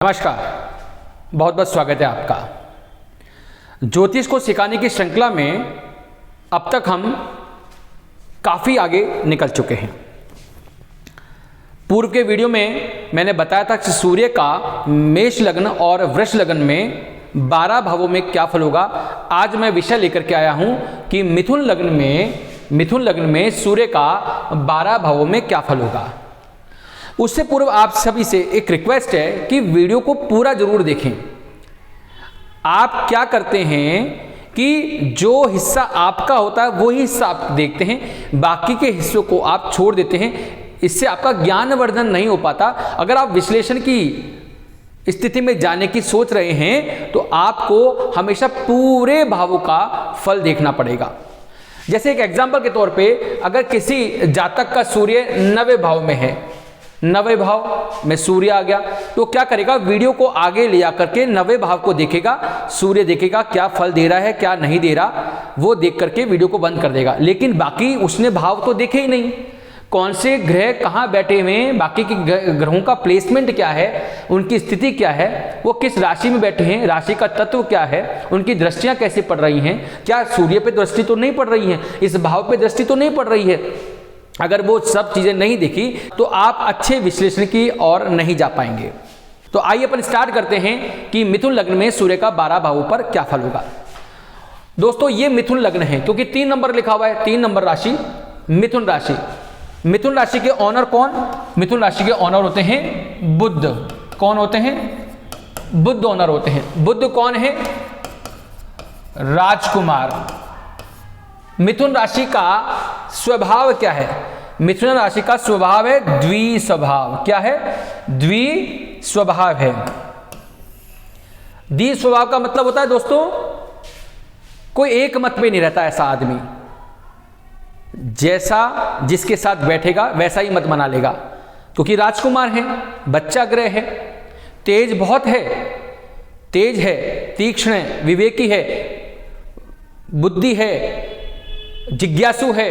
नमस्कार, बहुत बहुत स्वागत है आपका। ज्योतिष को सिखाने की श्रृंखला में अब तक हम काफ़ी आगे निकल चुके हैं। पूर्व के वीडियो में मैंने बताया था कि सूर्य का मेष लग्न और वृष लग्न में 12 भावों में क्या फल होगा। आज मैं विषय लेकर के आया हूं कि मिथुन लग्न में सूर्य का 12 भावों में क्या फल होगा। उससे पूर्व आप सभी से एक रिक्वेस्ट है कि वीडियो को पूरा जरूर देखें। आप क्या करते हैं कि जो हिस्सा आपका होता है वही हिस्सा आप देखते हैं, बाकी के हिस्सों को आप छोड़ देते हैं। इससे आपका ज्ञानवर्धन नहीं हो पाता। अगर आप विश्लेषण की स्थिति में जाने की सोच रहे हैं तो आपको हमेशा पूरे भावों का फल देखना पड़ेगा। जैसे एक एग्जाम्पल के तौर पे, अगर किसी जातक का सूर्य 9वें भाव में है, 9वें भाव में सूर्य आ गया, तो क्या करेगा, वीडियो को आगे ले आकर के 9वें भाव को देखेगा, सूर्य देखेगा क्या फल दे रहा है क्या नहीं दे रहा, वो देख करके वीडियो को बंद कर देगा। लेकिन बाकी उसने भाव तो देखे ही नहीं, कौन से ग्रह कहाँ बैठे हुए हैं, बाकी के ग्रहों का प्लेसमेंट क्या है, उनकी स्थिति क्या है, वो किस राशि में बैठे हैं, राशि का तत्व क्या है, उनकी दृष्टियां कैसे पड़ रही हैं, क्या सूर्य पे दृष्टि तो नहीं पड़ रही है, इस भाव पे दृष्टि तो नहीं पड़ रही है। अगर वो सब चीजें नहीं देखी तो आप अच्छे विश्लेषण की ओर नहीं जा पाएंगे। तो आइए अपन स्टार्ट करते हैं कि मिथुन लग्न में सूर्य का 12 भावों पर क्या फल होगा। दोस्तों ये मिथुन लग्न है क्योंकि 3 नंबर लिखा हुआ है, 3 नंबर राशि मिथुन राशि। मिथुन राशि के ऑनर कौन? मिथुन राशि के ऑनर होते हैं बुध। कौन होते हैं? बुध ऑनर होते हैं। बुध कौन है? राजकुमार। मिथुन राशि का स्वभाव क्या है? मिथुन राशि का स्वभाव है द्विस्वभाव। क्या है? द्विस्वभाव है। द्विस्वभाव का मतलब होता है दोस्तों, कोई एक मत में नहीं रहता ऐसा आदमी। जैसा जिसके साथ बैठेगा वैसा ही मत बना लेगा, क्योंकि राजकुमार है, बच्चा ग्रह है, तेज बहुत है, तेज है, तीक्ष्ण है, विवेकी है, बुद्धि है, जिज्ञासु है,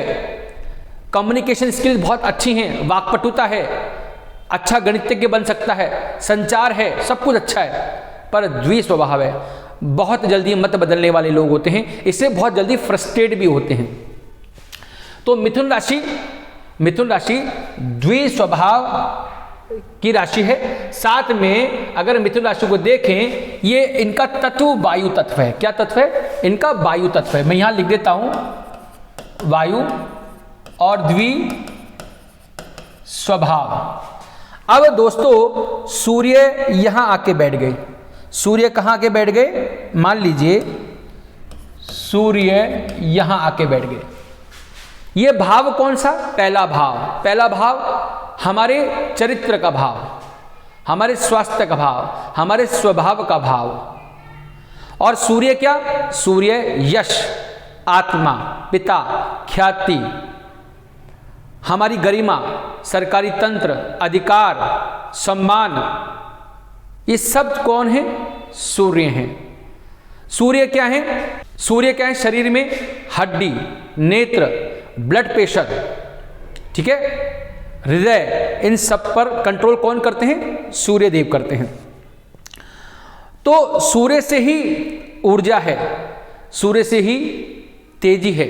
कम्युनिकेशन स्किल्स बहुत अच्छी हैं, वाक्पटुता है, अच्छा गणितज्ञ बन सकता है, संचार है, सब कुछ अच्छा है, पर द्विस्वभाव है। बहुत जल्दी मत बदलने वाले लोग होते हैं, इससे बहुत जल्दी फ्रस्ट्रेट भी होते हैं। तो मिथुन राशि द्विस्वभाव की राशि है। साथ में अगर मिथुन राशि को देखें, ये इनका तत्व वायु तत्व है। क्या तत्व है? इनका वायु तत्व है। मैं यहां लिख देता हूं वायु और द्विस्वभाव। अब दोस्तों सूर्य यहां आके बैठ गए। सूर्य कहां आके बैठ गए? मान लीजिए सूर्य यहां आके बैठ गए। ये भाव कौन सा? पहला भाव। पहला भाव हमारे चरित्र का भाव, हमारे स्वास्थ्य का भाव, हमारे स्वभाव का भाव। और सूर्य क्या? सूर्य यश, आत्मा, पिता, ख्याति, हमारी गरिमा, सरकारी तंत्र, अधिकार, सम्मान, ये सब कौन है? सूर्य हैं। सूर्य क्या है? सूर्य क्या है? शरीर में हड्डी, नेत्र, ब्लड प्रेशर, ठीक है, हृदय, इन सब पर कंट्रोल कौन करते हैं? सूर्य देव करते हैं। तो सूर्य से ही ऊर्जा है, सूर्य से ही तेजी है।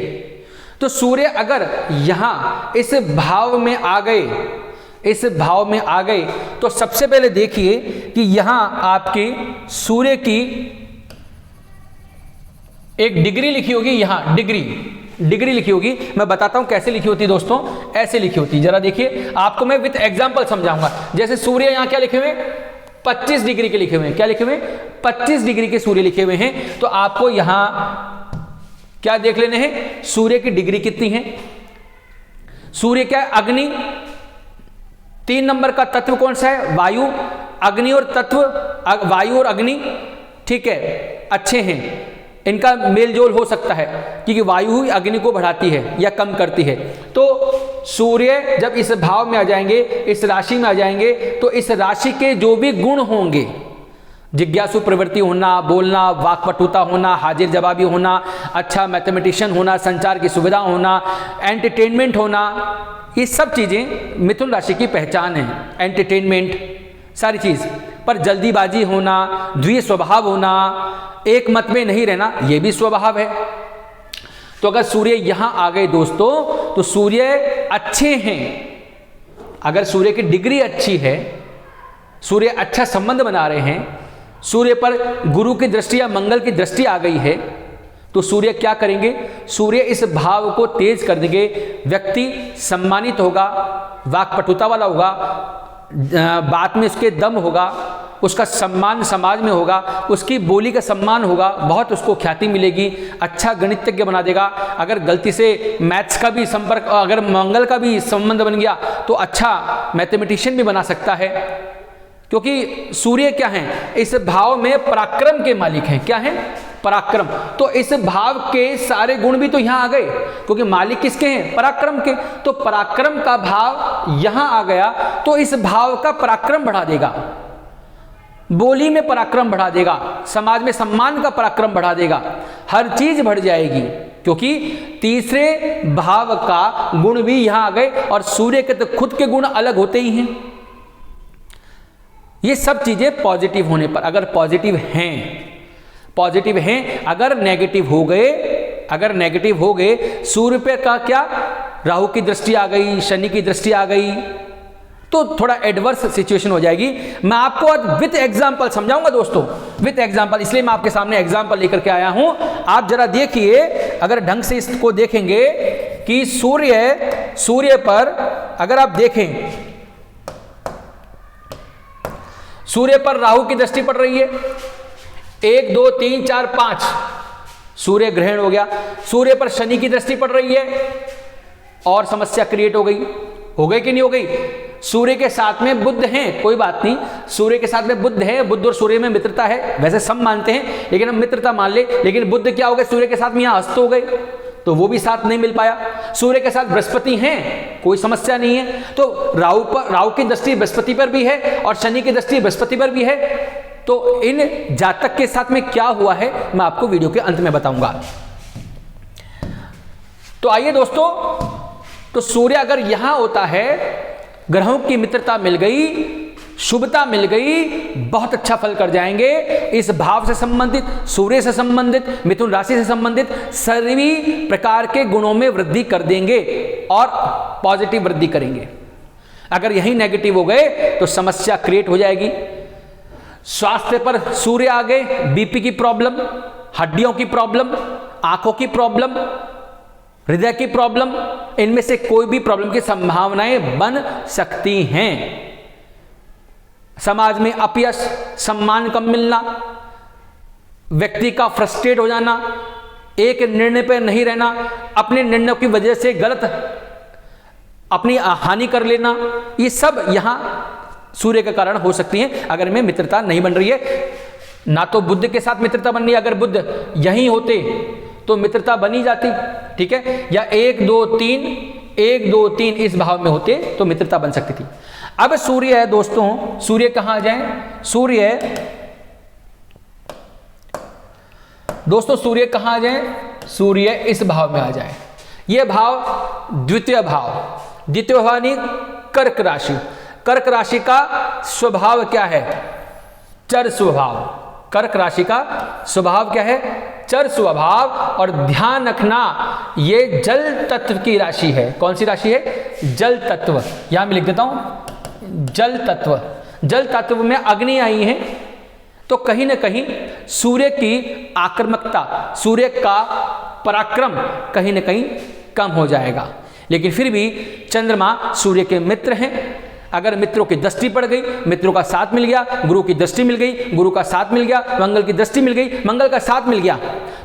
तो सूर्य अगर यहां इस भाव में आ गए, तो सबसे पहले देखिए कि यहां आपके सूर्य की एक डिग्री लिखी होगी। यहां डिग्री लिखी होगी। मैं बताता हूं कैसे लिखी होती दोस्तों। ऐसे लिखी होती, जरा देखिए, आपको मैं विद एग्जांपल समझाऊंगा। जैसे सूर्य यहां क्या लिखे हुए? 25 डिग्री के लिखे हुए हैं। क्या लिखे हुए? 25 डिग्री के सूर्य लिखे हुए हैं। तो आपको यहां क्या देख लेने हैं? सूर्य की डिग्री कितनी है। सूर्य क्या है? अग्नि। 3 नंबर का तत्व कौन सा है? वायु। अग्नि और तत्व, वायु और अग्नि, ठीक है, अच्छे हैं, इनका मेल जोल हो सकता है, क्योंकि वायु ही अग्नि को बढ़ाती है या कम करती है। तो सूर्य जब इस भाव में आ जाएंगे, इस राशि में आ जाएंगे, तो इस राशि के जो भी गुण होंगे, जिज्ञासु प्रवृत्ति होना, बोलना, वाक्पटुता होना, हाजिर जवाबी होना, अच्छा मैथमेटिशियन होना, संचार की सुविधा होना, एंटरटेनमेंट होना, ये सब चीज़ें मिथुन राशि की पहचान है। एंटरटेनमेंट सारी चीज़, पर जल्दीबाजी होना, द्वि स्वभाव होना, एक मत में नहीं रहना, यह भी स्वभाव है। तो अगर सूर्य यहां आ गए दोस्तों तो सूर्य अच्छे हैं। अगर सूर्य की डिग्री अच्छी है, सूर्य अच्छा संबंध बना रहे हैं, सूर्य पर गुरु की दृष्टि या मंगल की दृष्टि आ गई है, तो सूर्य क्या करेंगे? सूर्य इस भाव को तेज कर देंगे। व्यक्ति सम्मानित होगा, वाक्पटुता वाला होगा, बात में उसके दम होगा, उसका सम्मान समाज में होगा, उसकी बोली का सम्मान होगा, बहुत उसको ख्याति मिलेगी, अच्छा गणितज्ञ बना देगा। अगर गलती से मैथ्स का भी संपर्क, अगर मंगल का भी संबंध बन गया तो अच्छा मैथमेटिशियन भी बना सकता है, क्योंकि सूर्य क्या है? इस भाव में पराक्रम के मालिक हैं। क्या है? पराक्रम। तो इस भाव के सारे गुण भी तो यहां आ गए, क्योंकि मालिक किसके हैं? पराक्रम के। तो पराक्रम का भाव यहां आ गया तो इस भाव का पराक्रम बढ़ा देगा, बोली में पराक्रम बढ़ा देगा, समाज में सम्मान का पराक्रम बढ़ा देगा, हर चीज बढ़ जाएगी, क्योंकि तीसरे भाव का गुण भी यहां आ गए। और सूर्य के तो खुद के गुण अलग होते ही हैं। ये सब चीजें पॉजिटिव होने पर, अगर पॉजिटिव हैं, अगर नेगेटिव हो गए, सूर्य पे का क्या? राहु की दृष्टि आ गई, शनि की दृष्टि आ गई, तो थोड़ा एडवर्स सिचुएशन हो जाएगी। मैं आपको आज विथ एग्जांपल समझाऊंगा दोस्तों, विथ एग्जांपल, इसलिए मैं आपके सामने एग्जांपल लेकर के आया हूं। आप जरा देखिए, अगर ढंग से इसको देखेंगे कि सूर्य पर अगर आप देखें, सूर्य पर राहु की दृष्टि पड़ रही है, 1 2 3 4 5 सूर्य ग्रहण हो गया। सूर्य पर शनि की दृष्टि पड़ रही है और समस्या क्रिएट हो गई कि नहीं हो गई? सूर्य के साथ में बुध हैं, कोई बात नहीं, सूर्य के साथ में बुध है, बुध और सूर्य में मित्रता है, वैसे सब मानते हैं, लेकिन हम मित्रता मान ले। लेकिन बुध क्या हो गए? सूर्य के साथ में यहां अस्त हो गए, तो वो भी साथ नहीं मिल पाया। सूर्य के साथ बृहस्पति हैं, कोई समस्या नहीं है। तो राहु की दृष्टि बृहस्पति पर भी है और शनि की दृष्टि बृहस्पति पर भी है। तो इन जातक के साथ में क्या हुआ है मैं आपको वीडियो के अंत में बताऊंगा। तो आइए दोस्तों, तो सूर्य अगर यहां होता है, ग्रहों की मित्रता मिल गई, शुभता मिल गई, बहुत अच्छा फल कर जाएंगे। इस भाव से संबंधित, सूर्य से संबंधित, मिथुन राशि से संबंधित सभी प्रकार के गुणों में वृद्धि कर देंगे और पॉजिटिव वृद्धि करेंगे। अगर यही नेगेटिव हो गए तो समस्या क्रिएट हो जाएगी। स्वास्थ्य पर सूर्य आ गए, बीपी की प्रॉब्लम, हड्डियों की प्रॉब्लम, आंखों की प्रॉब्लम, हृदय की प्रॉब्लम, इनमें से कोई भी प्रॉब्लम की संभावनाएं बन सकती हैं। समाज में अपयश, सम्मान कम मिलना, व्यक्ति का फ्रस्ट्रेट हो जाना, एक निर्णय पर नहीं रहना, अपने निर्णय की वजह से गलत अपनी हानि कर लेना, ये सब यहां सूर्य के कारण हो सकती है। अगर इनमें मित्रता नहीं बन रही है, ना तो बुध के साथ मित्रता बन रही है, अगर बुध यहीं होते तो मित्रता बनी जाती, ठीक है, या 1 2 3 इस भाव में होते तो मित्रता बन सकती थी। अब सूर्य है दोस्तों, सूर्य कहां आ जाए? सूर्य कहां आ जाए? सूर्य इस भाव में आ जाए। यह भाव द्वितीय भाव यानी कर्क राशि। कर्क राशि का स्वभाव क्या है? चर स्वभाव। कर्क राशि का स्वभाव क्या है? चर स्वभाव। और ध्यान रखना, ये जल तत्व की राशि है। कौन सी राशि है? जल तत्व। यहां मैं लिख देता हूं, जल तत्व। जल तत्व में अग्नि आई है, तो कहीं ना कहीं सूर्य की आक्रामकता, सूर्य का पराक्रम कहीं ना कहीं कम हो जाएगा। लेकिन फिर भी चंद्रमा सूर्य के मित्र हैं। अगर मित्रों की दृष्टि पड़ गई, मित्रों का साथ मिल गया, गुरु की दृष्टि मिल गई, गुरु का साथ मिल गया, मंगल की दृष्टि मिल गई, मंगल का साथ मिल गया,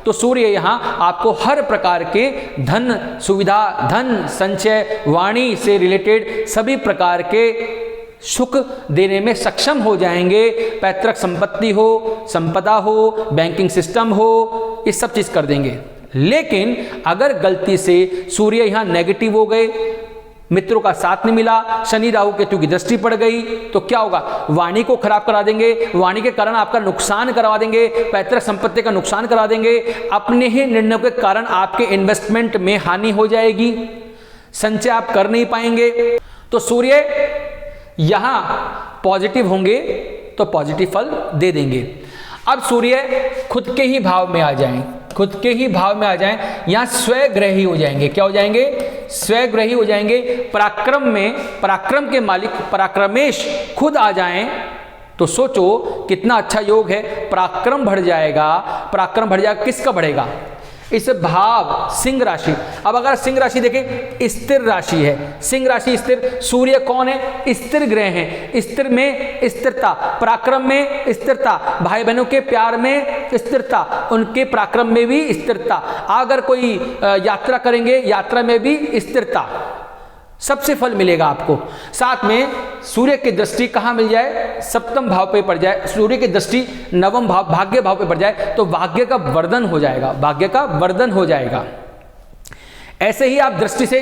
तो सूर्य यहां आपको हर प्रकार के धन सुविधा, धन संचय, वाणी से रिलेटेड सभी प्रकार के सुख देने में सक्षम हो जाएंगे। पैतृक संपत्ति हो, संपदा हो, बैंकिंग सिस्टम हो, ये सब चीज कर देंगे। लेकिन अगर गलती से सूर्य यहां नेगेटिव हो गए, मित्रों का साथ नहीं मिला, शनि राहु केतु की दृष्टि पड़ गई, तो क्या होगा? वाणी को खराब करा देंगे, वाणी के कारण आपका नुकसान करवा देंगे, पैतृक संपत्ति का नुकसान करा देंगे, अपने ही निर्णयों के कारण आपके इन्वेस्टमेंट में हानि हो जाएगी, संचय आप कर नहीं पाएंगे। तो सूर्य यहां पॉजिटिव होंगे तो पॉजिटिव फल दे देंगे। अब सूर्य खुद के ही भाव में आ जाएं, खुद के ही भाव में आ जाएं, यहां स्वग्रही हो जाएंगे। क्या हो जाएंगे? स्वग्रही हो जाएंगे। पराक्रम में, पराक्रम के मालिक पराक्रमेश खुद आ जाएं तो सोचो कितना अच्छा योग है। पराक्रम बढ़ जाएगा, पराक्रम बढ़ जाएगा। किसका बढ़ेगा? इस भाव सिंह राशि। अब अगर सिंह राशि देखें, स्थिर राशि है, सिंह राशि स्थिर। सूर्य कौन है? स्थिर ग्रह है। स्थिर में स्थिरता, पराक्रम में स्थिरता, भाई बहनों के प्यार में स्थिरता, उनके पराक्रम में भी स्थिरता। अगर कोई यात्रा करेंगे, यात्रा में भी स्थिरता, सबसे फल मिलेगा आपको। साथ में सूर्य की दृष्टि कहाँ मिल जाए? सप्तम भाव पे पड़ जाए। सूर्य की दृष्टि नवम भाव, भाग्य भाव पे पड़ जाए तो भाग्य का वर्धन हो जाएगा, भाग्य का वर्धन हो जाएगा। ऐसे ही आप दृष्टि से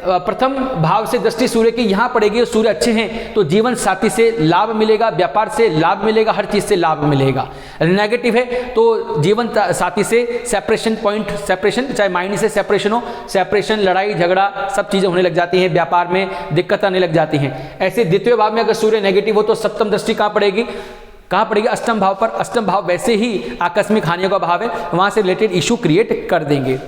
प्रथम भाव से दृष्टि सूर्य की यहाँ पड़ेगी और सूर्य अच्छे हैं तो जीवन साथी से लाभ मिलेगा, व्यापार से लाभ मिलेगा, हर चीज़ से लाभ मिलेगा। नेगेटिव है तो जीवन साथी से सेपरेशन पॉइंट, सेपरेशन, चाहे माइंड से सेपरेशन हो, सेपरेशन, लड़ाई झगड़ा सब चीज़ें होने लग जाती हैं, व्यापार में दिक्कत आने लग जाती हैं। ऐसे द्वितीय भाव में अगर सूर्य नेगेटिव हो तो सप्तम दृष्टि कहाँ पड़ेगी? कहाँ पड़ेगी? अष्टम भाव पर। अष्टम भाव वैसे ही आकस्मिक हानियों का भाव है, वहाँ से रिलेटेड इशू क्रिएट कर देंगे।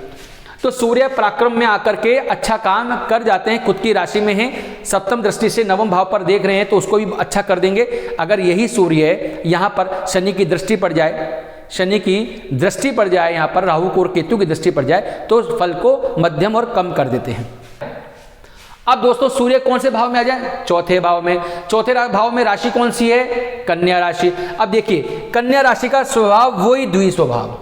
तो सूर्य पराक्रम में आकर के अच्छा काम कर जाते हैं, खुद की राशि में हैं, सप्तम दृष्टि से नवम भाव पर देख रहे हैं तो उसको भी अच्छा कर देंगे। अगर यही सूर्य यहाँ पर शनि की दृष्टि पड़ जाए, शनि की दृष्टि पड़ जाए, यहाँ पर राहु और केतु की दृष्टि पड़ जाए तो फल को मध्यम और कम कर देते हैं। अब दोस्तों सूर्य कौन से भाव में आ जाए? चौथे भाव में। चौथे भाव में राशि कौन सी है? कन्या राशि। अब देखिए कन्या राशि का स्वभाव वही द्विस्वभाव,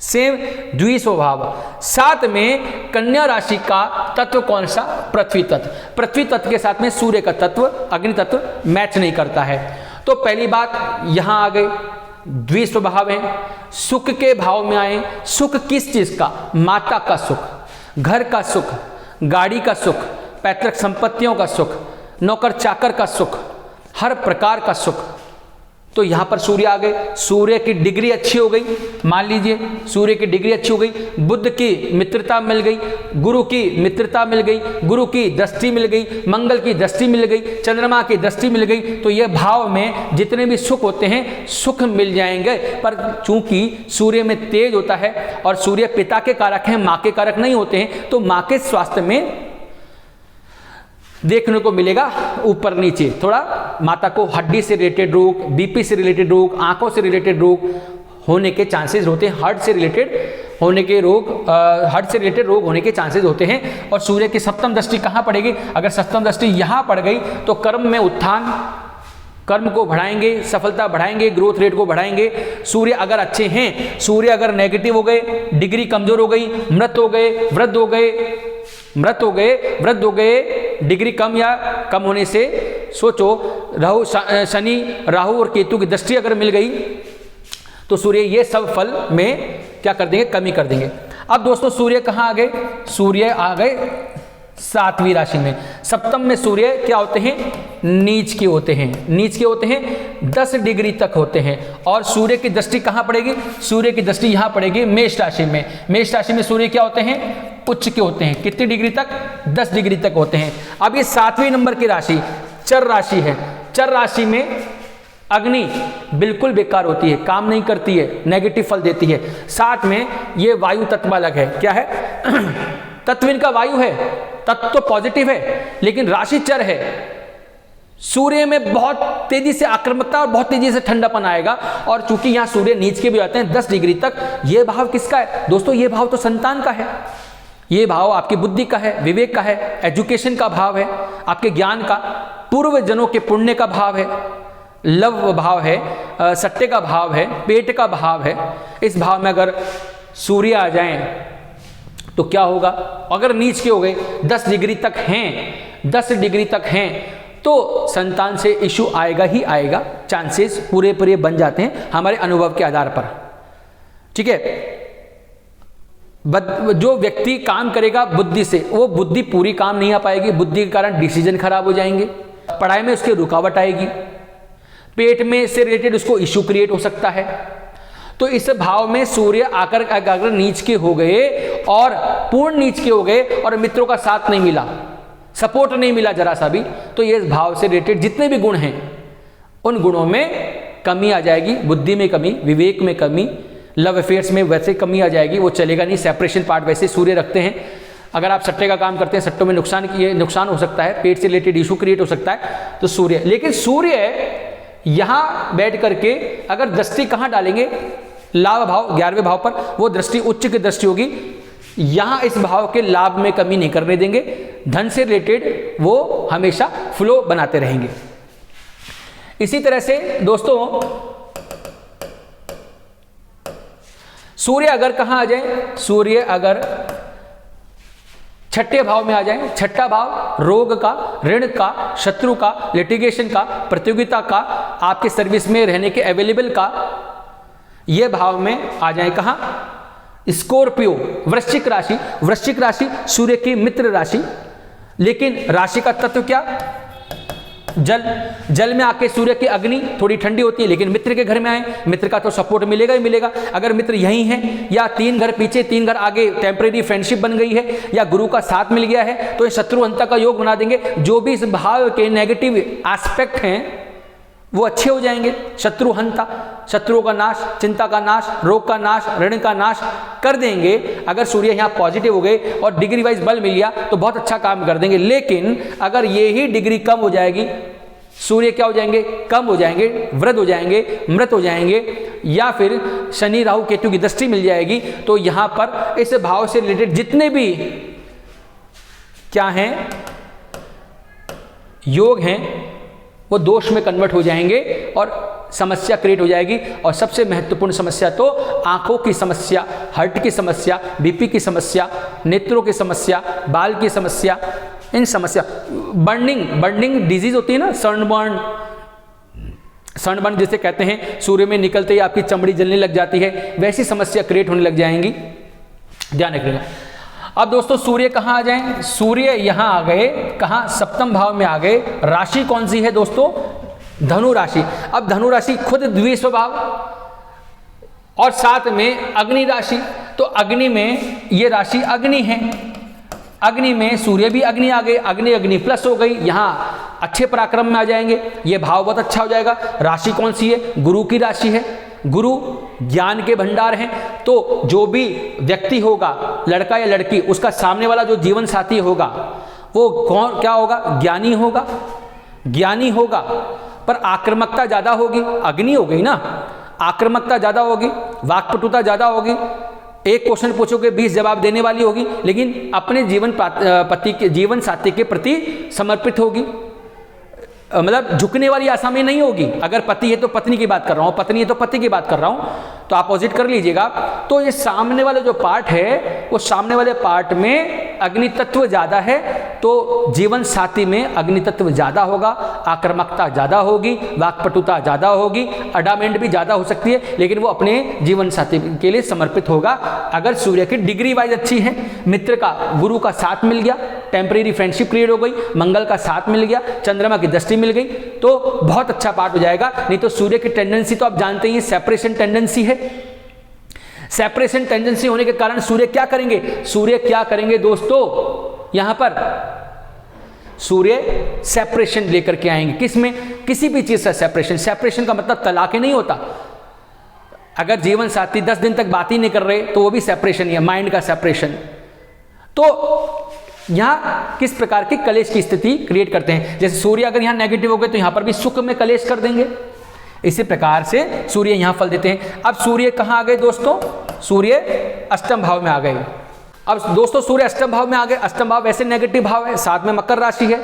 सेम द्विस्वभाव। साथ में कन्या राशि का तत्व कौन सा? पृथ्वी तत्व। पृथ्वी तत्व के साथ में सूर्य का तत्व, अग्नि तत्व मैच नहीं करता है। तो पहली बात यहां आ गई, द्विस्वभाव है। सुख के भाव में आए। सुख किस चीज का? माता का सुख, घर का सुख, गाड़ी का सुख, पैतृक संपत्तियों का सुख, नौकर चाकर का सुख, हर प्रकार का सुख। तो यहां पर सूर्य आ गए। सूर्य की डिग्री अच्छी हो गई, मान लीजिए सूर्य की डिग्री अच्छी हो गई, बुध की मित्रता मिल गई, गुरु की मित्रता मिल गई, गुरु की दृष्टि मिल गई, मंगल की दृष्टि मिल गई, चंद्रमा की दृष्टि मिल गई। तो यह भाव में जितने भी सुख होते हैं सुख मिल जाएंगे। पर चूंकि सूर्य में तेज होता है और सूर्य पिता के कारक हैं, माँ के कारक नहीं होते हैं, तो माँ के स्वास्थ्य में देखने को मिलेगा ऊपर नीचे थोड़ा, माता को हड्डी से रिलेटेड रोग, बीपी से रिलेटेड रोग, आंखों से रिलेटेड रोग होने के चांसेस होते हैं, हार्ट से रिलेटेड होने के रोग, हार्ट से रिलेटेड रोग होने के चांसेस होते हैं। और सूर्य की सप्तम दृष्टि कहाँ पड़ेगी? अगर सप्तम दृष्टि यहाँ पड़ गई तो कर्म में उत्थान, कर्म को बढ़ाएंगे, सफलता बढ़ाएंगे, ग्रोथ रेट को बढ़ाएंगे। सूर्य अगर अच्छे हैं, सूर्य अगर नेगेटिव हो गए, डिग्री कमजोर हो गई, मृत हो गए, वृद्ध हो गए, मृत हो गए, वृद्ध हो गए, डिग्री कम या कम होने से सोचो राहु, शनि, राहु और केतु की दृष्टि अगर मिल गई तो सूर्य ये सब फल में क्या कर देंगे? कमी कर देंगे। अब दोस्तों सूर्य कहाँ आ गए? सूर्य आ गए सातवीं राशि में। सप्तम में सूर्य क्या होते हैं? नीच के होते हैं। नीच के होते हैं 10 डिग्री तक होते हैं। और सूर्य की दृष्टि कहाँ पड़ेगी? सूर्य की दृष्टि यहाँ पड़ेगी मेष राशि में। मेष राशि में सूर्य क्या होते हैं? उच्च के होते हैं। कितनी डिग्री तक? 10 डिग्री तक होते हैं। अब ये 7वीं नंबर की राशि चर राशि है। चर राशि में अग्नि बिल्कुल बेकार होती है, काम नहीं करती है, नेगेटिव फल देती है। साथ में ये वायु तत्व अलग है। क्या है? तत्व इनका वायु है, तत्व तो पॉजिटिव है लेकिन राशि चर है। सूर्य में बहुत तेजी से आक्रामकता और बहुत तेजी से ठंडापन आएगा। और चूंकि यहाँ सूर्य नीच के भी आते हैं 10 डिग्री तक, ये भाव किसका है दोस्तों? ये भाव तो संतान का है, ये भाव आपकी बुद्धि का है, विवेक का है, एजुकेशन का भाव है, आपके ज्ञान का, पूर्व जनों के पुण्य का भाव है, लव भाव है, सट्टे का भाव है, पेट का भाव है। इस भाव में अगर सूर्य आ जाएं तो क्या होगा? अगर नीच के हो गए 10 डिग्री तक हैं, 10 डिग्री तक हैं तो संतान से इशू आएगा ही आएगा। चांसेस पूरे बन जाते हैं हमारे अनुभव के आधार पर। ठीक है, जो व्यक्ति काम करेगा बुद्धि से, वो बुद्धि पूरी काम नहीं आ पाएगी, बुद्धि के कारण डिसीजन खराब हो जाएंगे, पढ़ाई में उसकी रुकावट आएगी, पेट में से रिलेटेड उसको इशू क्रिएट हो सकता है। तो इस भाव में सूर्य आकर अगर नीच के हो गए और पूर्ण नीच के हो गए और मित्रों का साथ नहीं मिला, सपोर्ट नहीं मिला जरा सा भी, तो ये भाव से रिलेटेड जितने भी गुण हैं उन गुणों में कमी आ जाएगी, बुद्धि में कमी, विवेक में कमी, लव अफेयर्स में वैसे कमी आ जाएगी, वो चलेगा नहीं। सेपरेशन पार्ट वैसे सूर्य रखते हैं। अगर आप सट्टे का काम करते हैं, सट्टों में नुकसान हो सकता है, पेट से रिलेटेड इशू क्रिएट हो सकता है, तो सूर्य। लेकिन सूर्य यहाँ बैठ करके अगर दृष्टि कहाँ डालेंगे, लाभ भाव 11वें भाव पर, वो दृष्टि उच्च की दृष्टि होगी। यहाँ इस भाव के लाभ में कमी नहीं करने देंगे, धन से रिलेटेड वो हमेशा फ्लो बनाते रहेंगे। इसी तरह से दोस्तों सूर्य अगर कहाँ आ जाए, सूर्य अगर छठे भाव में आ जाए, छठा भाव रोग का, ऋण का, शत्रु का, लिटिगेशन का, प्रतियोगिता का, आपके सर्विस में रहने के अवेलेबल का, ये भाव में आ जाए कहाँ, स्कॉर्पियो, वृश्चिक राशि। वृश्चिक राशि सूर्य की मित्र राशि, लेकिन राशि का तत्व क्या, जल। जल में आके सूर्य की अग्नि थोड़ी ठंडी होती है, लेकिन मित्र के घर में आए, मित्र का तो सपोर्ट मिलेगा ही मिलेगा। अगर मित्र यही है या 3 घर पीछे 3 घर आगे टेम्परेरी फ्रेंडशिप बन गई है या गुरु का साथ मिल गया है, तो ये शत्रुहंता का योग बना देंगे। जो भी इस भाव के नेगेटिव एस्पेक्ट हैं वो अच्छे हो जाएंगे। शत्रुहंता, शत्रुओं का नाश, चिंता का नाश, रोग का नाश, ऋण का नाश कर देंगे। अगर सूर्य यहाँ पॉजिटिव हो गए और डिग्री वाइज बल मिल गया तो बहुत अच्छा काम कर देंगे। लेकिन अगर ये ही डिग्री कम हो जाएगी, सूर्य क्या हो जाएंगे, कम हो जाएंगे, वृद्ध हो जाएंगे, मृत हो जाएंगे, या फिर शनि राहु केतु की दृष्टि मिल जाएगी, तो यहाँ पर इस भाव से रिलेटेड जितने भी क्या हैं योग हैं वो दोष में कन्वर्ट हो जाएंगे और समस्या क्रिएट हो जाएगी। और सबसे महत्वपूर्ण समस्या तो आंखों की समस्या, हार्ट की समस्या, बीपी की समस्या, नेत्रों की समस्या, बाल की समस्या, इन समस्या, बर्निंग डिजीज होती है ना, सनबर्न जिसे कहते हैं, सूर्य में निकलते ही आपकी चमड़ी जलने लग जाती है, वैसी समस्या क्रिएट होने लग जाएंगी, ध्यान रखिएगा। अब दोस्तों सूर्य कहाँ आ जाएं, सूर्य यहाँ आ गए कहाँ, सप्तम भाव में आ गए। राशि कौन सी है दोस्तों, धनु राशि। अब धनु राशि खुद द्विस्वभाव और साथ में अग्नि राशि, तो अग्नि में ये राशि अग्नि है, अग्नि में सूर्य भी अग्नि आ गए, अग्नि प्लस हो गई, यहाँ अच्छे पराक्रम में आ जाएंगे, ये भाव बहुत अच्छा हो जाएगा। राशि कौन सी है, गुरु की राशि है, गुरु ज्ञान के भंडार हैं। तो जो भी व्यक्ति होगा, लड़का या लड़की, उसका सामने वाला जो जीवन साथी होगा वो कौन क्या होगा, ज्ञानी होगा, ज्ञानी होगा, पर आक्रामकता ज्यादा होगी, अग्नि हो गई ना, आक्रामकता ज्यादा होगी, वाक्पटुता ज्यादा होगी, एक क्वेश्चन पूछोगे 20 जवाब देने वाली होगी, लेकिन अपने जीवन साथी के प्रति समर्पित होगी, मतलब झुकने वाली आशा में नहीं होगी। अगर पति है तो पत्नी की बात कर रहा हूँ, पत्नी है तो पति की बात कर रहा हूँ, तो अपोजिट कर लीजिएगा। तो ये सामने वाला जो पार्ट है, वो सामने वाले पार्ट में अग्नि तत्व ज़्यादा है, तो जीवन साथी में अग्नि तत्व ज़्यादा होगा, आक्रामकता ज़्यादा होगी, वाक्पटुता ज़्यादा होगी, अडामेंट भी ज़्यादा हो सकती है, लेकिन वो अपने जीवन साथी के लिए समर्पित होगा। अगर सूर्य की डिग्री वाइज अच्छी है, मित्र का, गुरु का साथ मिल गया, टेम्परेरी फ्रेंडशिप क्रिएट हो गई, मंगल का साथ मिल गया, चंद्रमा की दृष्टि मिल गई, तो बहुत अच्छा पार्ट हो जाएगा। नहीं तो सूर्य की टेंडेंसी तो आप जानते ही, सेपरेशन टेंडेंसी है। सेपरेशन टेंडेंसी होने के कारण सूर्य क्या करेंगे, सूर्य क्या करेंगे दोस्तों, यहां पर सूर्य सेपरेशन लेकर के आएंगे। किस में, किसी भी चीज से सेपरेशन। सेपरेशन का मतलब तलाक नहीं होता। अगर जीवन साथी 10 दिन तक बात ही नहीं कर रहे तो वो भी सेपरेशन ही है, माइंड का सेपरेशन। तो यहां किस प्रकार की कलेश की स्थिति क्रिएट करते हैं, जैसे सूर्य अगर यहां नेगेटिव हो गए तो यहां पर भी सुख में कलेश कर देंगे। इसी प्रकार से सूर्य यहां फल देते हैं। अब सूर्य कहां आ गए दोस्तों, सूर्य अष्टम भाव में आ गए। अब दोस्तों सूर्य अष्टम भाव में आ गए। अष्टम भाव वैसे नेगेटिव भाव है, साथ में मकर राशि है।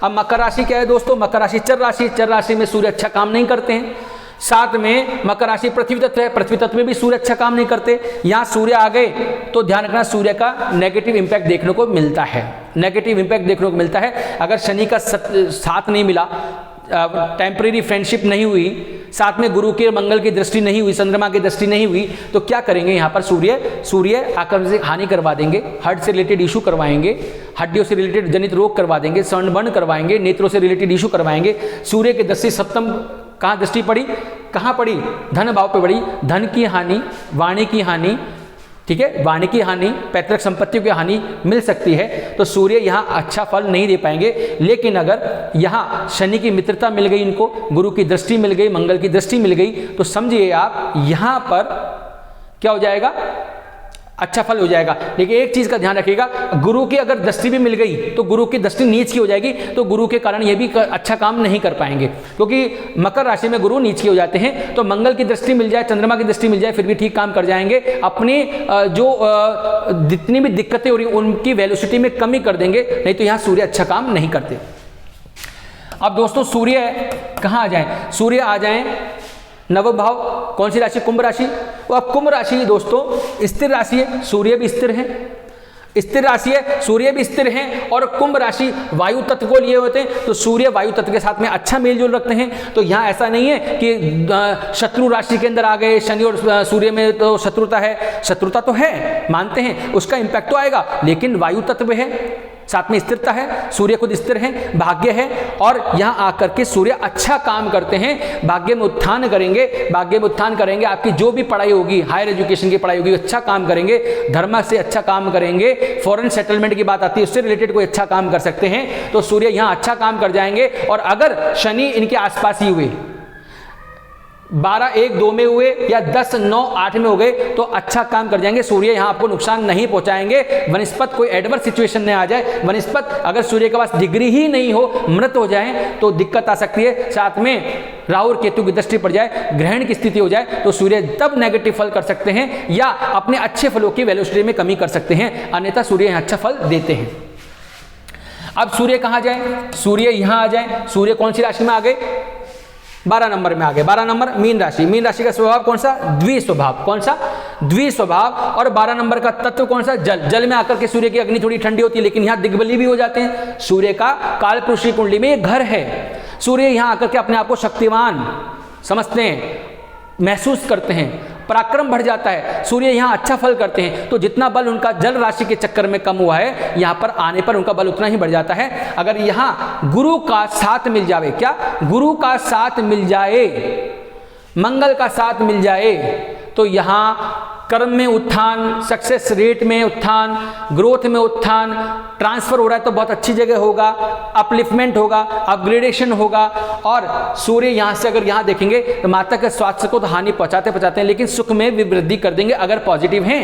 अब मकर राशि क्या है दोस्तों, मकर राशि चर राशि। चर राशि में सूर्य अच्छा काम नहीं करते हैं। साथ में मकर राशि पृथ्वी तत्व है, पृथ्वी तत्व में भी सूर्य अच्छा काम नहीं करते। यहाँ सूर्य आ गए तो ध्यान रखना, सूर्य का नेगेटिव इंपैक्ट देखने को मिलता है, नेगेटिव इंपैक्ट देखने को मिलता है। अगर शनि का साथ नहीं मिला, टेम्परेरी फ्रेंडशिप नहीं हुई, साथ में गुरु के मंगल की दृष्टि नहीं हुई, चंद्रमा की दृष्टि नहीं हुई, तो क्या करेंगे यहाँ पर सूर्य आकर से हानि करवा देंगे, हार्ट से रिलेटेड इशू करवाएंगे, हड्डियों से रिलेटेड जनित रोग करवा देंगे, सनबर्न करवाएंगे, नेत्रों से रिलेटेड इशू करवाएंगे। सूर्य की दृष्टि सप्तम कहाँ दृष्टि पड़ी, कहाँ पड़ी, धन भाव पे पड़ी। धन की हानि, वाणी की हानि, ठीक है, वाणी की हानि, पैतृक संपत्तियों की हानि मिल सकती है, तो सूर्य यहाँ अच्छा फल नहीं दे पाएंगे। लेकिन अगर यहाँ शनि की मित्रता मिल गई, इनको गुरु की दृष्टि मिल गई, मंगल की दृष्टि मिल गई, तो समझिए आप यहाँ पर क्या हो जाएगा, अच्छा फल हो जाएगा। लेकिन एक चीज का ध्यान रखिएगा, गुरु की अगर दृष्टि भी मिल गई तो गुरु की दृष्टि नीच की हो जाएगी, तो गुरु के कारण ये भी अच्छा काम नहीं कर पाएंगे, क्योंकि मकर राशि में गुरु नीच के हो जाते हैं। तो मंगल की दृष्टि मिल जाए, चंद्रमा की दृष्टि मिल जाए, फिर भी ठीक काम कर जाएंगे। अपनी जो जितनी भी दिक्कतें हो रही उनकी वेलोसिटी में कमी कर देंगे, नहीं तो यहाँ सूर्य अच्छा काम नहीं करते। अब दोस्तों सूर्य कहाँ आ जाए, सूर्य आ जाए नवम भाव, कौन सी राशि, कुंभ राशि। वो अब कुंभ राशि दोस्तों स्थिर राशि है, सूर्य भी स्थिर है, स्थिर राशि है, सूर्य भी स्थिर है, और कुंभ राशि वायु तत्व को लिए होते हैं, तो सूर्य वायु तत्व के साथ में अच्छा मेलजोल रखते हैं। तो यहाँ ऐसा नहीं है कि शत्रु राशि के अंदर आ गए, शनि और सूर्य में तो शत्रुता है, शत्रुता तो है मानते हैं, उसका इंपैक्ट तो आएगा, लेकिन वायु तत्व है, साथ में स्थिरता है, सूर्य खुद स्थिर है, भाग्य है, और यहाँ आकर के सूर्य अच्छा काम करते हैं, भाग्य में उत्थान करेंगे, भाग्य में उत्थान करेंगे। आपकी जो भी पढ़ाई होगी, हायर एजुकेशन की पढ़ाई होगी, अच्छा काम करेंगे, धर्म से अच्छा काम करेंगे, फॉरेन सेटलमेंट की बात आती है, उससे रिलेटेड कोई अच्छा काम कर सकते हैं, तो सूर्य यहाँ अच्छा काम कर जाएंगे। और अगर शनि इनके आसपास ही हुए, 12, 1, 2 में हुए, या 10, 9, 8 में हो गए, तो अच्छा काम कर जाएंगे, सूर्य यहाँ आपको नुकसान नहीं पहुंचाएंगे। वनस्पत कोई एडवर्स सिचुएशन नहीं आ जाए, वनस्पत अगर सूर्य के पास डिग्री ही नहीं हो, मृत हो जाए, तो दिक्कत आ सकती है। साथ में राहु और केतु की दृष्टि पड़ जाए, ग्रहण की स्थिति हो जाए, तो सूर्य तब नेगेटिव फल कर सकते हैं, या अपने अच्छे फलों की वेलोसिटी में कमी कर सकते हैं, अन्यथा सूर्य यहाँ अच्छा फल देते हैं। अब सूर्य कहाँ जाए, सूर्य यहाँ आ जाए। सूर्य कौन सी राशि में आ गए, 12 नंबर में आ गए। 12 नंबर मीन राशि, मीन राशि का स्वभाव कौन सा, द्विस्वभाव, कौन सा, द्विस्वभाव। और 12 नंबर का तत्व कौन सा, जल। जल में आकर के सूर्य की अग्नि थोड़ी ठंडी होती है, लेकिन यहाँ दिग्बली भी हो जाते हैं। सूर्य का कालपुरुष की कुंडली में ये घर है। सूर्य यहाँ आकर के अपने आप को शक्तिमान समझते हैं, महसूस करते हैं, पराक्रम बढ़ जाता है। सूर्य यहाँ अच्छा फल करते हैं, तो जितना बल उनका जल राशि के चक्कर में कम हुआ है, यहाँ पर आने पर उनका बल उतना ही बढ़ जाता है। अगर यहाँ गुरु का साथ मिल जाए, क्या, गुरु का साथ मिल जाए, मंगल का साथ मिल जाए, तो यहाँ कर्म में उत्थान, सक्सेस रेट में उत्थान, ग्रोथ में उत्थान, ट्रांसफर हो रहा है तो बहुत अच्छी जगह होगा, अपलिफ्टमेंट होगा, अपग्रेडेशन होगा। और सूर्य यहाँ से अगर यहाँ देखेंगे तो माता के स्वास्थ्य को तो हानि पहुँचाते हैं, लेकिन सुख में भी वृद्धि कर देंगे अगर पॉजिटिव हैं।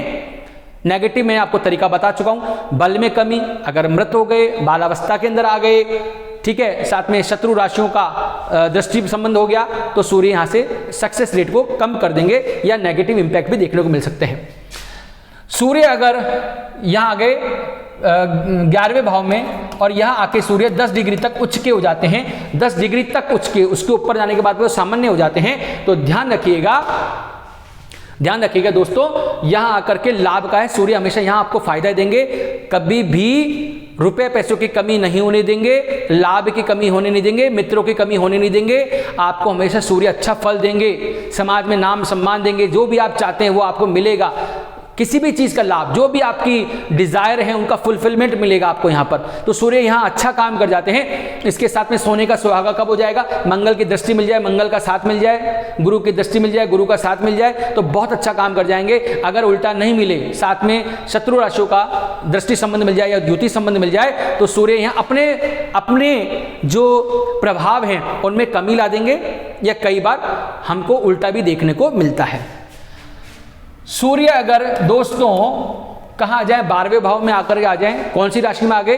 नेगेटिव में आपको तरीका बता चुका हूँ, बल में कमी, अगर मृत हो गए, बालावस्था के अंदर आ गए, ठीक है, साथ में शत्रु राशियों का दृष्टि संबंध हो गया, तो सूर्य यहाँ से सक्सेस रेट को कम कर देंगे, या नेगेटिव इंपैक्ट भी देखने को मिल सकते हैं। सूर्य अगर यहाँ आ गए 11वें भाव में, और यहाँ आके सूर्य 10 डिग्री तक उच्च के हो जाते हैं, 10 डिग्री तक उच्च के, उसके ऊपर जाने के बाद वो सामान्य हो जाते हैं। तो ध्यान रखिएगा दोस्तों, यहाँ आकर के लाभ का है, सूर्य हमेशा यहाँ आपको फायदा देंगे, कभी भी रुपए पैसों की कमी नहीं होने देंगे, लाभ की कमी होने नहीं देंगे, मित्रों की कमी होने नहीं देंगे। आपको हमेशा सूर्य अच्छा फल देंगे, समाज में नाम सम्मान देंगे, जो भी आप चाहते हैं वो आपको मिलेगा। किसी भी चीज़ का लाभ, जो भी आपकी डिजायर है उनका फुलफिलमेंट मिलेगा आपको यहाँ पर। तो सूर्य यहाँ अच्छा काम कर जाते हैं। इसके साथ में सोने का सुहागा कब हो जाएगा, मंगल की दृष्टि मिल जाए, मंगल का साथ मिल जाए, गुरु की दृष्टि मिल जाए, गुरु का साथ मिल जाए, तो बहुत अच्छा काम कर जाएंगे। अगर उल्टा नहीं मिले, साथ में शत्रु राशियों का दृष्टि संबंध मिल जाए या द्युति संबंध मिल जाए, तो सूर्य यहाँ अपने जो प्रभाव हैं उनमें कमी ला देंगे, या कई बार हमको उल्टा भी देखने को मिलता है। सूर्य अगर दोस्तों कहाँ आ जाए, 12वें भाव में आकर के आ जाए, कौन सी राशि में आ गए,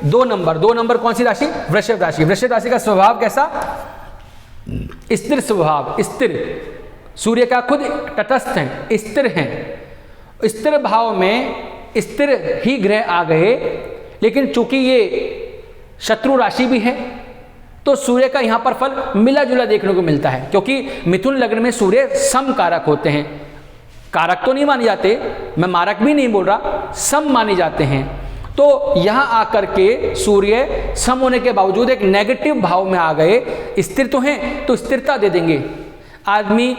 2 नंबर कौन सी राशि, वृषभ राशि। वृषभ राशि का स्वभाव कैसा, स्थिर स्वभाव, स्थिर। सूर्य का खुद तटस्थ है, स्थिर है। स्थिर भाव में स्थिर ही ग्रह आ गए, लेकिन चूंकि ये शत्रु राशि भी है, तो सूर्य का यहाँ पर फल मिला जुला देखने को मिलता है, क्योंकि मिथुन लग्न में सूर्य सम कारक होते हैं। कारक तो नहीं माने जाते, मैं मारक भी नहीं बोल रहा, सम माने जाते हैं। तो यहाँ आकर के सूर्य सम होने के बावजूद एक नेगेटिव भाव में आ गए, स्थिर तो हैं, तो स्थिरता दे देंगे। आदमी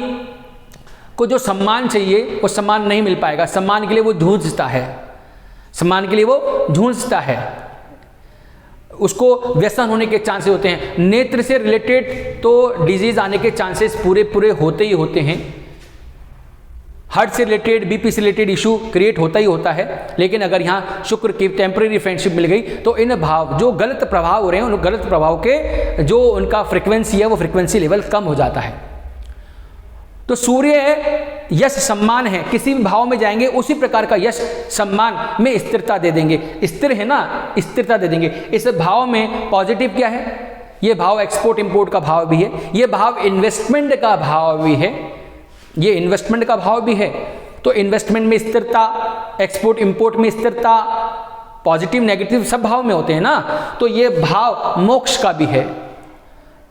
को जो सम्मान चाहिए वो सम्मान नहीं मिल पाएगा, सम्मान के लिए वो जूझता है, सम्मान के लिए वो जूझता है, उसको व्यसन होने के चांसेस होते हैं। नेत्र से रिलेटेड तो डिजीज आने के चांसेस पूरे होते ही होते हैं। हार्ट से रिलेटेड, बीपी से रिलेटेड इशू क्रिएट होता ही होता है। लेकिन अगर यहाँ शुक्र की टेम्परेरी फ्रेंडशिप मिल गई तो इन भाव जो गलत प्रभाव हो रहे हैं उन गलत प्रभाव के जो उनका फ्रिक्वेंसी है वो फ्रिक्वेंसी लेवल कम हो जाता है। तो सूर्य यश सम्मान है, किसी भी भाव में जाएंगे उसी प्रकार का यश सम्मान में स्थिरता दे देंगे। स्थिर है ना, स्थिरता दे देंगे। इस भाव में पॉजिटिव क्या है, ये भाव एक्सपोर्ट इंपोर्ट का भाव भी है, ये भाव इन्वेस्टमेंट का भाव भी है, ये इन्वेस्टमेंट का भाव भी है। तो इन्वेस्टमेंट में स्थिरता, एक्सपोर्ट इंपोर्ट में स्थिरता, पॉजिटिव नेगेटिव सब भाव में होते हैं ना। तो ये भाव मोक्ष का भी है।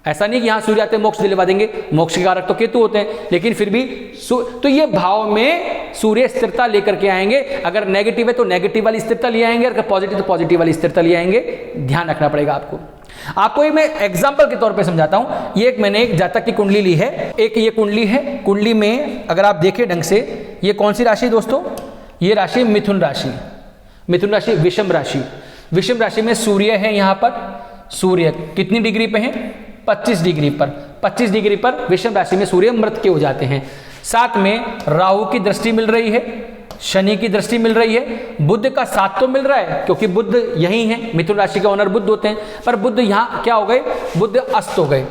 ऐसा नहीं कि यहां सूर्य आते मोक्ष दिलवा देंगे, मोक्ष के कारक तो केतु होते हैं, लेकिन फिर भी तो ये भाव में सूर्य स्थिरता लेकर के आएंगे। अगर नेगेटिव है तो नेगेटिव वाली स्थिरता ले आएंगे, अगर पॉजिटिव तो पॉजिटिव वाली स्थिरता ले आएंगे। ध्यान रखना पड़ेगा आपको। आपको एक मैं एग्जांपल के तौर पे समझाता हूं। ये मैंने एक जातक की कुंडली ली है, एक ये कुंडली है। कुंडली में अगर आप देखें ढंग से, ये कौन सी राशि दोस्तों, ये राशि मिथुन राशि। मिथुन राशि विषम राशि। विषम राशि में सूर्य है। यहाँ पर सूर्य कितनी डिग्री पे है, 25 डिग्री पर। 25 डिग्री पर विषम राशि में सूर्य मृत के हो जाते हैं। साथ में राहु की दृष्टि मिल रही है, शनि की दृष्टि मिल रही है, बुध का साथ तो मिल रहा है क्योंकि बुध यही है, मिथुन राशि के ओनर बुध होते हैं। पर बुध यहाँ क्या हो गए, बुध अस्त हो गए,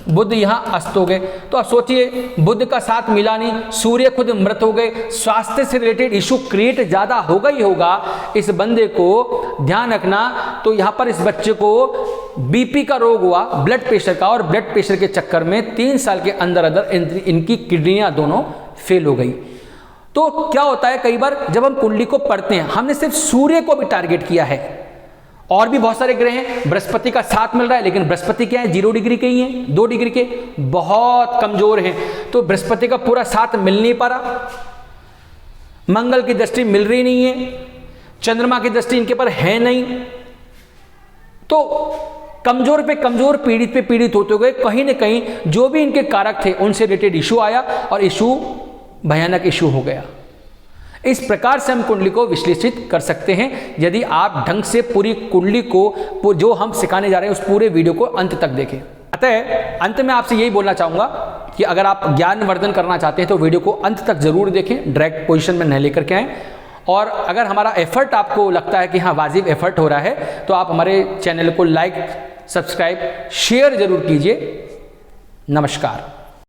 बुध यहाँ अस्त हो गए। तो आप सोचिए, बुध का साथ मिला नहीं, सूर्य खुद मृत हो गए। स्वास्थ्य से रिलेटेड इशू क्रिएट ज्यादा होगा ही होगा इस बंदे को। ध्यान रखना। तो यहाँ पर इस बच्चे को बीपी का रोग हुआ, ब्लड प्रेशर का, और ब्लड प्रेशर के चक्कर में 3 साल के अंदर अंदर इनकी किडनियां दोनों फेल हो गई। तो क्या होता है, कई बार जब हम कुंडली को पढ़ते हैं, हमने सिर्फ सूर्य को भी टारगेट किया है, और भी बहुत सारे ग्रह हैं। बृहस्पति का साथ मिल रहा है, लेकिन बृहस्पति क्या है, 0 डिग्री के ही हैं, 2 डिग्री के, बहुत कमजोर हैं। तो बृहस्पति का पूरा साथ मिल नहीं पा रहा। मंगल की दृष्टि मिल रही नहीं है, चंद्रमा की दृष्टि इनके पर है नहीं। तो कमजोर पे कमजोर, पीड़ित पे पीड़ित होते हुए कहीं ना कहीं जो भी इनके कारक थे उनसे रिलेटेड इशू आया, और इशू भयानक इशू हो गया। इस प्रकार से हम कुंडली को विश्लेषित कर सकते हैं यदि आप ढंग से पूरी कुंडली को, जो हम सिखाने जा रहे हैं, उस पूरे वीडियो को अंत तक देखें। अतः अंत में आपसे यही बोलना चाहूंगा कि अगर आप ज्ञानवर्धन करना चाहते हैं तो वीडियो को अंत तक जरूर देखें, डायरेक्ट पोजीशन में न लेकर के आएँ। और अगर हमारा एफर्ट आपको लगता है कि हाँ वाजिब एफर्ट हो रहा है, तो आप हमारे चैनल को लाइक, सब्सक्राइब, शेयर जरूर कीजिए। नमस्कार।